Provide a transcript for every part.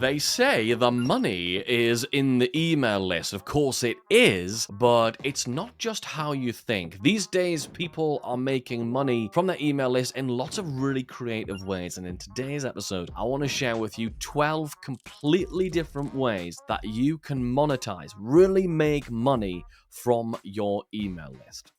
They say the money is in the email list. Of course it is, but it's not just how you think. These days, people are making money from their email list in lots of really creative ways. And in today's episode, I want to share with you 12 completely different ways that you can monetize, really make money from your email list.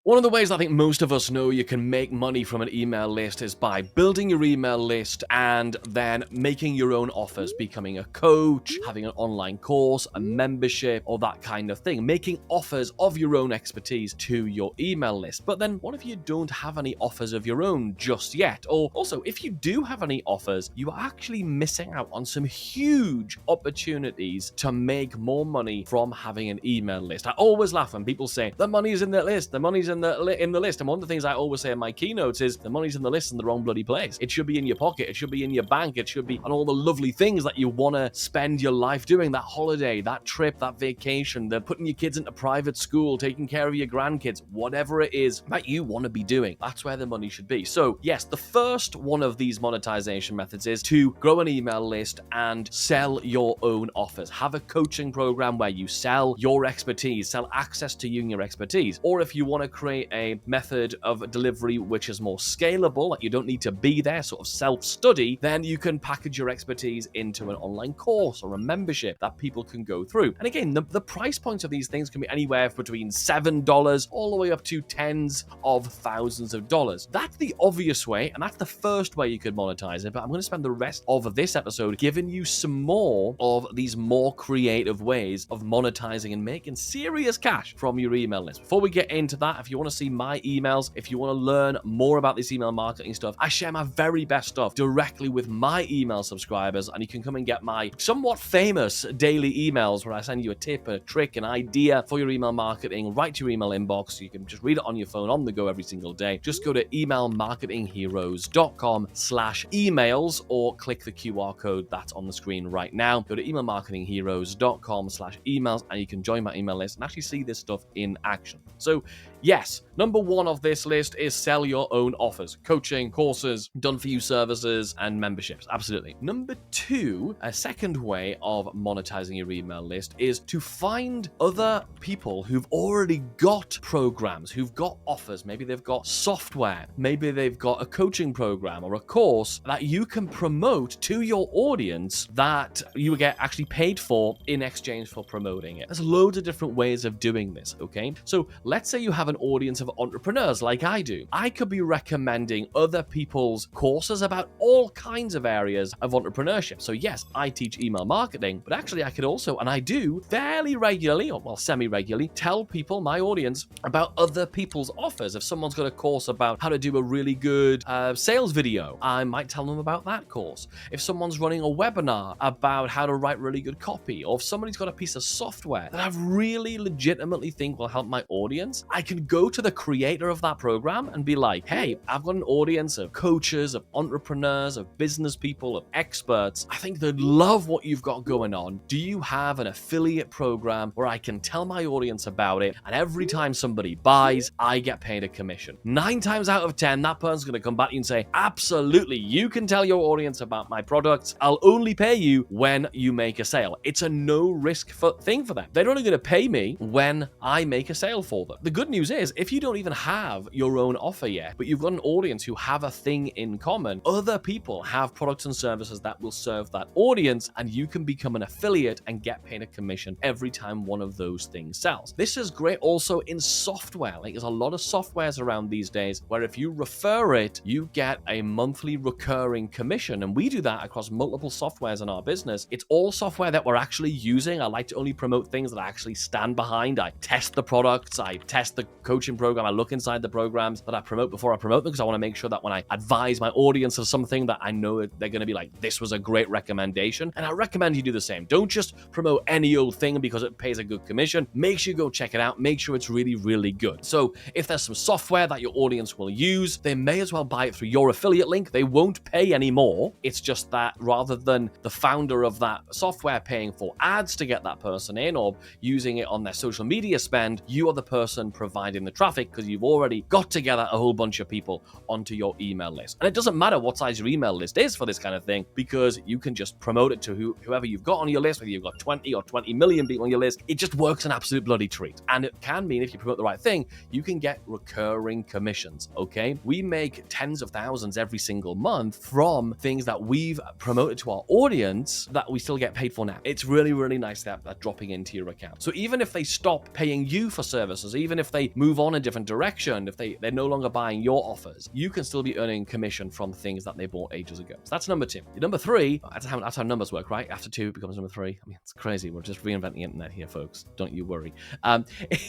One of the ways I think most of us know you can make money from an email list is by building your email list and then making your own offers, becoming a coach, having an online course, a membership, or that kind of thing. Making offers of your own expertise to your email list. But then what if you don't have any offers of your own just yet? Or also, if you do have any offers, you are actually missing out on some huge opportunities to make more money from having an email list. I always laugh when people say, the money's in the list, the money's in the list. And one of the things I always say in my keynotes is the money's in the list in the wrong bloody place. It should be in your pocket. It should be in your bank. It should be on all the lovely things that you want to spend your life doing. That holiday, that trip, that vacation, the putting your kids into private school, taking care of your grandkids, whatever it is that you want to be doing. That's where the money should be. So yes, the first one of these monetization methods is to grow an email list and sell your own offers. Have a coaching program where you sell your expertise, sell access to you and your expertise. Or if you want to create a method of delivery which is more scalable, like you don't need to be there, sort of self-study, then you can package your expertise into an online course or a membership that people can go through. And again, the price points of these things can be anywhere between $7 all the way up to tens of thousands of dollars. That's the obvious way, and that's the first way you could monetize it, but I'm going to spend the rest of this episode giving you some more of these more creative ways of monetizing and making serious cash from your email list. Before we get into that, if you want to see my emails, if you want to learn more about this email marketing stuff, I share my very best stuff directly with my email subscribers, and you can come and get my somewhat famous daily emails where I send you a tip, a trick, an idea for your email marketing right to your email inbox. So you can just read it on your phone on the go every single day. Just go to emailmarketingheroes.com/emails or click the QR code that's on the screen right now. Go to emailmarketingheroes.com/emails and you can join my email list and actually see this stuff in action. So yes, number one of this list is sell your own offers, coaching, courses, done-for-you services, and memberships. Absolutely. Number two, a second way of monetizing your email list is to find other people who've already got programs, who've got offers. Maybe they've got software. Maybe they've got a coaching program or a course that you can promote to your audience that you will get actually paid for in exchange for promoting it. There's loads of different ways of doing this, okay? So let's say you have an audience of entrepreneurs like I do. I could be recommending other people's courses about all kinds of areas of entrepreneurship. So yes, I teach email marketing, but actually I could also, and I do fairly regularly, or well, semi-regularly, tell people, my audience, about other people's offers. If someone's got a course about how to do a really good sales video, I might tell them about that course. If someone's running a webinar about how to write really good copy, or if somebody's got a piece of software that I really legitimately think will help my audience, I can go to the creator of that program and be like, hey, I've got an audience of coaches, of entrepreneurs, of business people, of experts. I think they'd love what you've got going on. Do you have an affiliate program where I can tell my audience about it? And every time somebody buys, I get paid a commission. 9 times out of 10, that person's going to come back to you and say, absolutely, you can tell your audience about my products. I'll only pay you when you make a sale. It's a no risk thing for them. They're only going to pay me when I make a sale for them. The good news is, if you don't even have your own offer yet, but you've got an audience who have a thing in common, other people have products and services that will serve that audience, and you can become an affiliate and get paid a commission every time one of those things sells. This is great also in software. Like, there's a lot of softwares around these days where if you refer it, you get a monthly recurring commission, and we do that across multiple softwares in our business. It's all software that we're actually using. I like to only promote things that I actually stand behind. I test the products, I test the coaching program, I look inside the programs that I promote before I promote them, because I want to make sure that when I advise my audience of something that I know they're going to be like, this was a great recommendation. And I recommend you do the same. Don't just promote any old thing because it pays a good commission. Make sure you go check it out. Make sure it's really, really good. So if there's some software that your audience will use, they may as well buy it through your affiliate link. They won't pay any more. It's just that rather than the founder of that software paying for ads to get that person in or using it on their social media spend, you are the person providing the traffic because you've already got together a whole bunch of people onto your email list. And it doesn't matter what size your email list is for this kind of thing, because you can just promote it to whoever you've got on your list, whether you've got 20 or 20 million people on your list. It just works an absolute bloody treat. And it can mean, if you promote the right thing, you can get recurring commissions, okay? We make tens of thousands every single month from things that we've promoted to our audience that we still get paid for now. It's really, really nice that dropping into your account. So even if they stop paying you for services, even if they move on a different direction, if they're no longer buying your offers, you can still be earning commission from things that they bought ages ago. So that's number 2. Number 3, that's how numbers work, right? After 2 becomes number 3. I mean, it's crazy. We're just reinventing the internet here, folks. Don't you worry.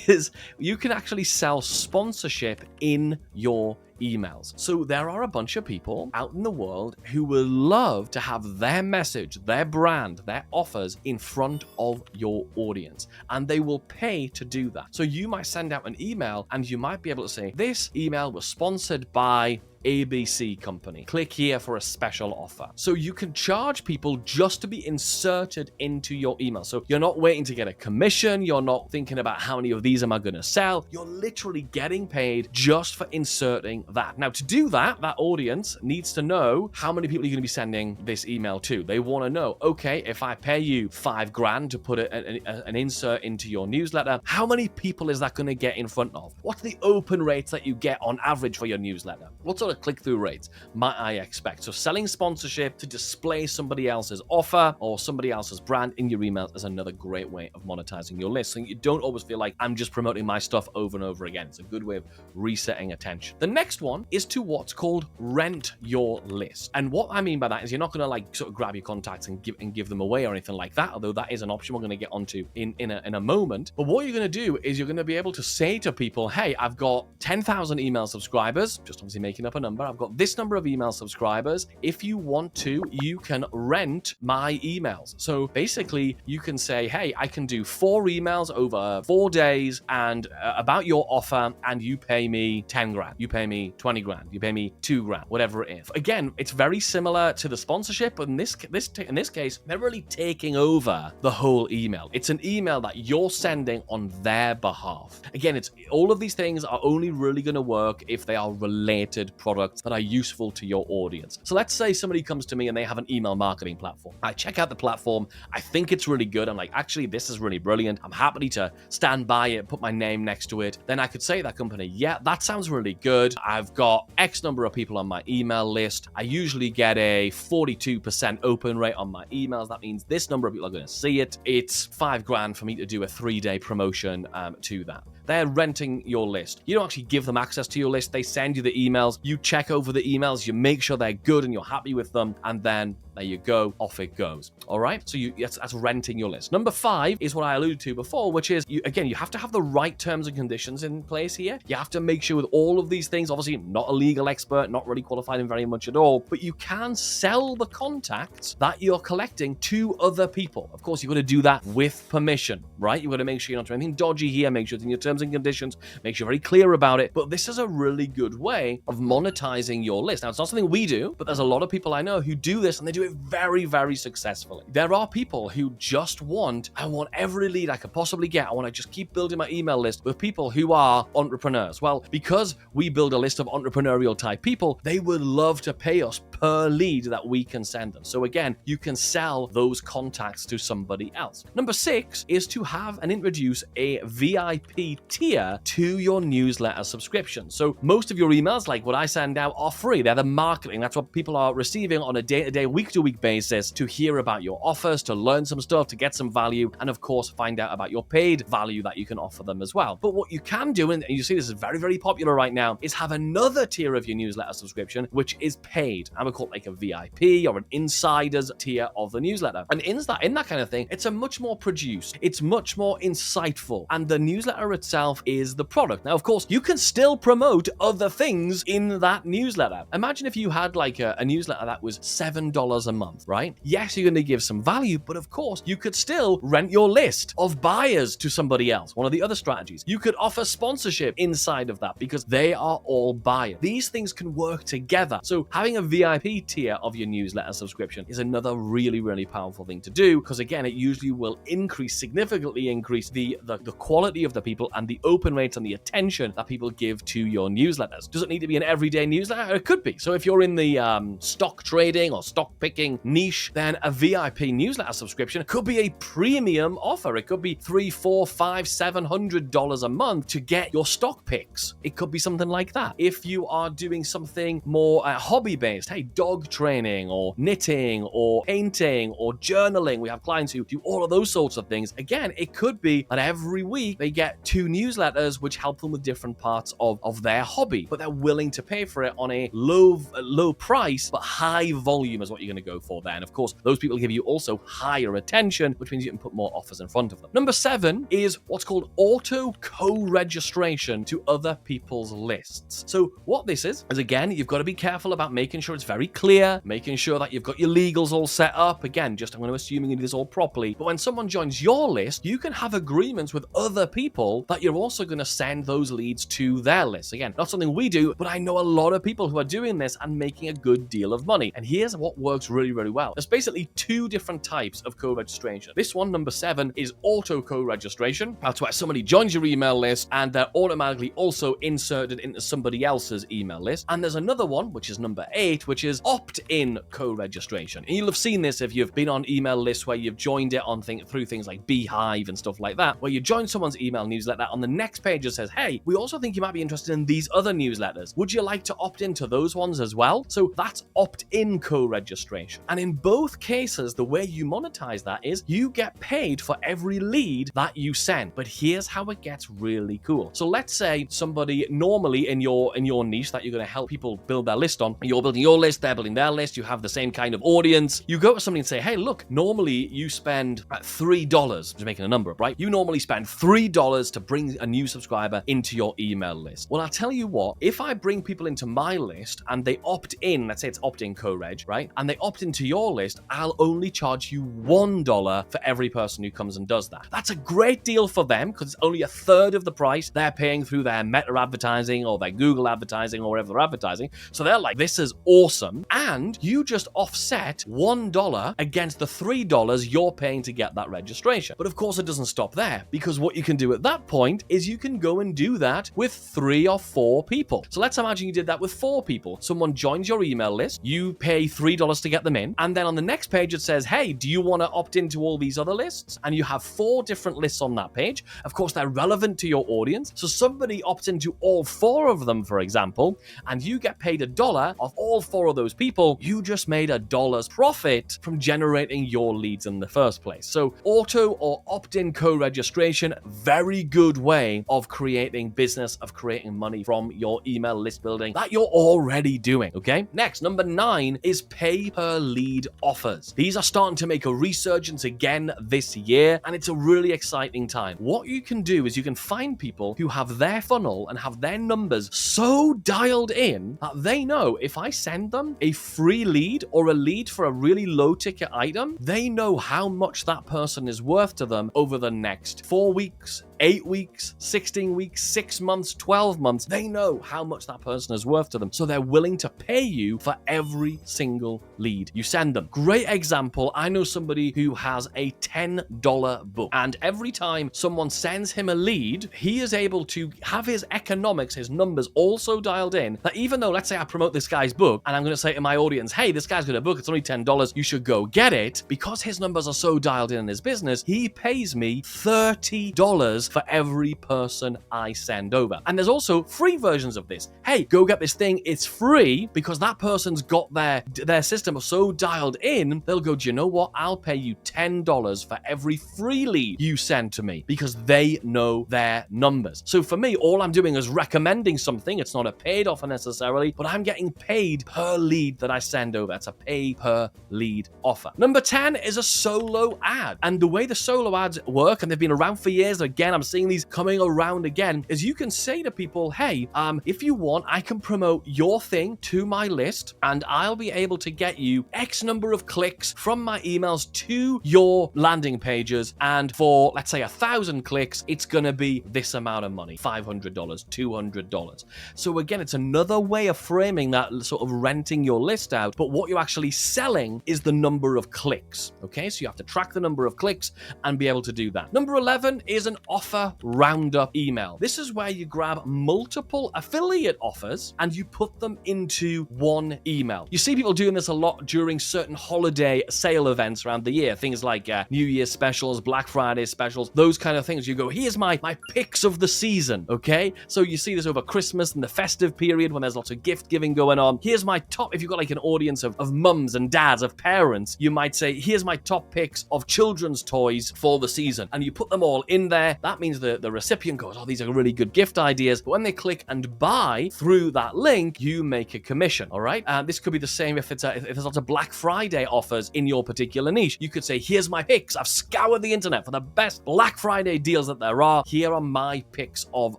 Is you can actually sell sponsorship in your emails. So there are a bunch of people out in the world who will love to have their message, their brand, their offers in front of your audience, and they will pay to do that. So you might send out an email and you might be able to say, this email was sponsored by ABC company. Click here for a special offer. So you can charge people just to be inserted into your email. So you're not waiting to get a commission. You're not thinking about how many of these am I going to sell. You're literally getting paid just for inserting that. Now, to do that, that audience needs to know how many people you're going to be sending this email to. They want to know, okay, if I pay you $5,000 to put an insert into your newsletter, how many people is that going to get in front of? What's the open rates that you get on average for your newsletter? What sort of click-through rates might I expect? So selling sponsorship to display somebody else's offer or somebody else's brand in your emails is another great way of monetizing your list. So you don't always feel like I'm just promoting my stuff over and over again. It's a good way of resetting attention. The next one is to what's called rent your list. And what I mean by that is you're not going to like sort of grab your contacts and give them away or anything like that, although that is an option we're going to get onto in a moment. But what you're going to do is you're going to be able to say to people, hey, I've got 10,000 email subscribers, just obviously making up a number. I've got this number of email subscribers. If you want to, you can rent my emails. So basically you can say, hey, I can do 4 emails over 4 days and about your offer, and you pay me 10 grand, you pay me 20 grand, you pay me 2 grand, whatever it is. Again, it's very similar to the sponsorship, but in this case, they're really taking over the whole email. It's an email that you're sending on their behalf. Again, it's all of these things are only really going to work if they are related products that are useful to your audience. So let's say somebody comes to me and they have an email marketing platform. I check out the platform. I think it's really good. I'm like, actually, this is really brilliant. I'm happy to stand by it, put my name next to it. Then I could say to that company, yeah, that sounds really good. I've got X number of people on my email list. I usually get a 42% open rate on my emails. That means this number of people are going to see it. It's $5,000 for me to do a 3-day promotion to that. They're renting your list. You don't actually give them access to your list. They send you the emails. You check over the emails. You make sure they're good and you're happy with them. And then there you go. Off it goes. All right. So that's renting your list. Number 5 is what I alluded to before, which is, you have to have the right terms and conditions in place here. You have to make sure with all of these things, obviously not a legal expert, not really qualified in very much at all, but you can sell the contacts that you're collecting to other people. Of course, you've got to do that with permission, right? You've got to make sure you're not doing anything dodgy here. Make sure it's in your terms and conditions. Make sure you're very clear about it. But this is a really good way of monetizing your list. Now, it's not something we do, but there's a lot of people I know who do this and they do it very, very successfully. There are people who just I want every lead I could possibly get. I want to just keep building my email list with people who are entrepreneurs. Well, because we build a list of entrepreneurial type people, they would love to pay us per lead that we can send them. So again, you can sell those contacts to somebody else. Number 6 is to have and introduce a VIP tier to your newsletter subscription. So most of your emails, like what I send out, are free. They're the marketing. That's what people are receiving on a day-to-day, week-to-week basis to hear about your offers, to learn some stuff, to get some value, and of course, find out about your paid value that you can offer them as well. But what you can do, and you see this is very, very popular right now, is have another tier of your newsletter subscription, which is paid. I would call it like a VIP or an insider's tier of the newsletter. And in that kind of thing, it's a much more produced, it's much more insightful, and the newsletter itself itself is the product. Now, of course, you can still promote other things in that newsletter. Imagine if you had like a newsletter that was $7 a month, right? Yes, you're going to give some value, but of course, you could still rent your list of buyers to somebody else. One of the other strategies. You could offer sponsorship inside of that because they are all buyers. These things can work together. So having a VIP tier of your newsletter subscription is another really, really powerful thing to do, because again, it usually will significantly increase the quality of the people and the open rates and the attention that people give to your newsletters. Does it need to be an everyday newsletter? It could be. So if you're in the stock trading or stock picking niche, then a VIP newsletter subscription could be a premium offer. It could be $300, $400, $500, $700 a month to get your stock picks. It could be something like that. If you are doing something more hobby-based, hey, dog training or knitting or painting or journaling, we have clients who do all of those sorts of things. Again, it could be that every week they get 2 newsletters which help them with different parts of their hobby, but they're willing to pay for it on a low price, but high volume is what you're going to go for there. And of course, those people give you also higher attention, which means you can put more offers in front of them. Number 7 is what's called auto co-registration to other people's lists. So what this is again, you've got to be careful about making sure it's very clear, making sure that you've got your legals all set up. Again, I'm going to assume you do this all properly. But when someone joins your list, you can have agreements with other people that you're also going to send those leads to their list. Again, not something we do, but I know a lot of people who are doing this and making a good deal of money. And here's what works really, really well. There's basically 2 different types of co-registration. This one, number 7, is auto co-registration. That's where somebody joins your email list and they're automatically also inserted into somebody else's email list. And there's another one, which is number 8, which is opt-in co-registration. And you'll have seen this if you've been on email lists where you've joined it on through things like Beehive and stuff like that, where you join someone's email newsletter. On the next page it says, hey, we also think you might be interested in these other newsletters. Would you like to opt into those ones as well? So that's opt-in co-registration. And in both cases, the way you monetize that is you get paid for every lead that you send. But here's how it gets really cool. So let's say somebody normally in your niche that you're going to help people build their list on, you're building your list, they're building their list, you have the same kind of audience. You go to somebody and say, hey, look, normally you spend $3, just making a number up, right? You normally spend $3 to bring a new subscriber into your email list. Well, I'll tell you what, if I bring people into my list and they opt in, let's say it's opt-in co-reg, right? And they opt into your list, I'll only charge you $1 for every person who comes and does that. That's a great deal for them because it's only a third of the price they're paying through their Meta advertising or their Google advertising or wherever they're advertising. So they're like, this is awesome. And you just offset $1 against the $3 you're paying to get that registration. But of course, it doesn't stop there, because what you can do at that point is you can go and do that with 3 or 4 people. So let's imagine you did that with 4 people. Someone joins your email list, you pay $3 to get them in, and then on the next page it says, hey, do you want to opt into all these other lists? And you have 4 different lists on that page. Of course, they're relevant to your audience. So somebody opts into all 4 of them, for example, and you get paid $1 of all 4 of those people. You just made $1 profit from generating your leads in the first place. So auto or opt-in co-registration, very good way of creating business, of creating money from your email list building that you're already doing, okay? Next, number 9 is pay per lead offers. These are starting to make a resurgence again this year, and it's a really exciting time. What you can do is you can find people who have their funnel and have their numbers so dialed in that they know if I send them a free lead or a lead for a really low ticket item, they know how much that person is worth to them over the next 4 weeks, 8 weeks, 16 weeks, 6 months, 12 months. They know how much that person is worth to them. So they're willing to pay you for every single lead you send them. Great example. I know somebody who has a $10 book. And every time someone sends him a lead, he is able to have his economics, his numbers also dialed in, that even though, let's say I promote this guy's book and I'm going to say to my audience, hey, this guy's got a book, it's only $10, you should go get it. Because his numbers are so dialed in his business, he pays me $30 for every person I send over. And there's also free versions of this. Hey, go get this thing. It's free because that person's got their system system are so dialed in, they'll go, do you know what? I'll pay you $10 for every free lead you send to me because they know their numbers. So for me, all I'm doing is recommending something. It's not a paid offer necessarily, but I'm getting paid per lead that I send over. It's a pay per lead offer. Number 10 is a solo ad. And the way the solo ads work, and they've been around for years, again, I'm seeing these coming around again, is you can say to people, hey, if you want, I can promote your thing to my list and I'll be able to get you X number of clicks from my emails to your landing pages. And for, let's say, 1,000 clicks, it's going to be this amount of money, $500, $200. So again, it's another way of framing that, sort of renting your list out. But what you're actually selling is the number of clicks. Okay, so you have to track the number of clicks and be able to do that. Number 11 is an offer roundup email. This is where you grab multiple affiliate offers and you put them into one email. You see people doing this a lot during certain holiday sale events around the year, things like New Year's specials, Black Friday specials, those kind of things. You go, here's my picks of the season, okay? So you see this over Christmas and the festive period when there's lots of gift giving going on. Here's my top, if you've got like an audience of mums and dads, of parents, you might say, here's my top picks of children's toys for the season. And you put them all in there. That means the recipient goes, oh, these are really good gift ideas. But when they click and buy through that link, you make a commission, all right? This could be the same if there's lots of Black Friday offers in your particular niche. You could say, here's my picks. I've scoured the internet for the best Black Friday deals that there are. Here are my picks of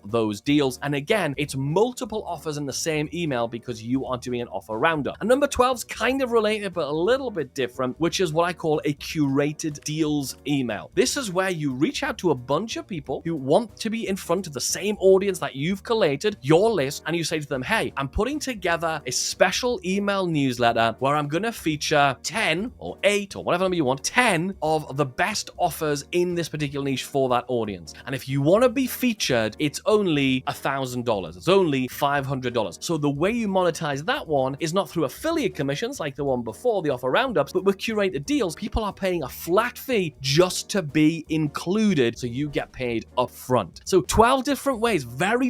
those deals. And again, it's multiple offers in the same email because you are doing an offer roundup. And number 12 is kind of related, but a little bit different, which is what I call a curated deals email. This is where you reach out to a bunch of people who want to be in front of the same audience that you've collated, your list, and you say to them, hey, I'm putting together a special email newsletter where I'm going to feature 10 or 8 or whatever number you want, 10 of the best offers in this particular niche for that audience. And if you want to be featured, it's only $1,000. It's only $500. So the way you monetize that one is not through affiliate commissions like the one before, the offer roundups, but with curated deals, people are paying a flat fee just to be included, so you get paid up front. So 12 different ways, very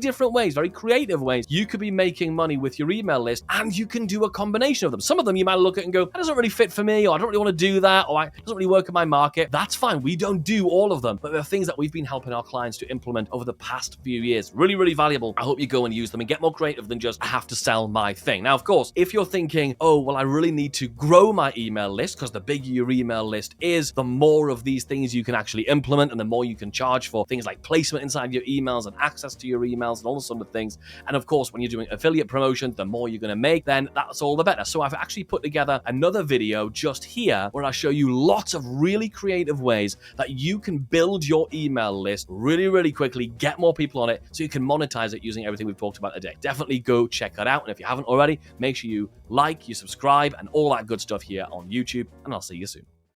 creative ways you could be making money with your email list, and you can do a combination of them. Some of them you might look at and go, that doesn't really fit for me, or I don't really want to do that, or it doesn't really work in my market. That's fine. We don't do all of them, but they're things that we've been helping our clients to implement over the past few years. Really, really valuable. I hope you go and use them and get more creative than just, I have to sell my thing. Now, of course, if you're thinking, oh, well, I really need to grow my email list, because the bigger your email list is, the more of these things you can actually implement and the more you can charge for things like placement inside your emails and access to your emails and all those sort of things. And of course, when you're doing affiliate promotion, the more you're going to make, then that's all the better. So I've actually put together another video just here where I show you lots of really creative ways that you can build your email list really, really quickly, get more people on it so you can monetize it using everything we've talked about today. Definitely go check that out. And if you haven't already, make sure you like, you subscribe, and all that good stuff here on YouTube. And I'll see you soon.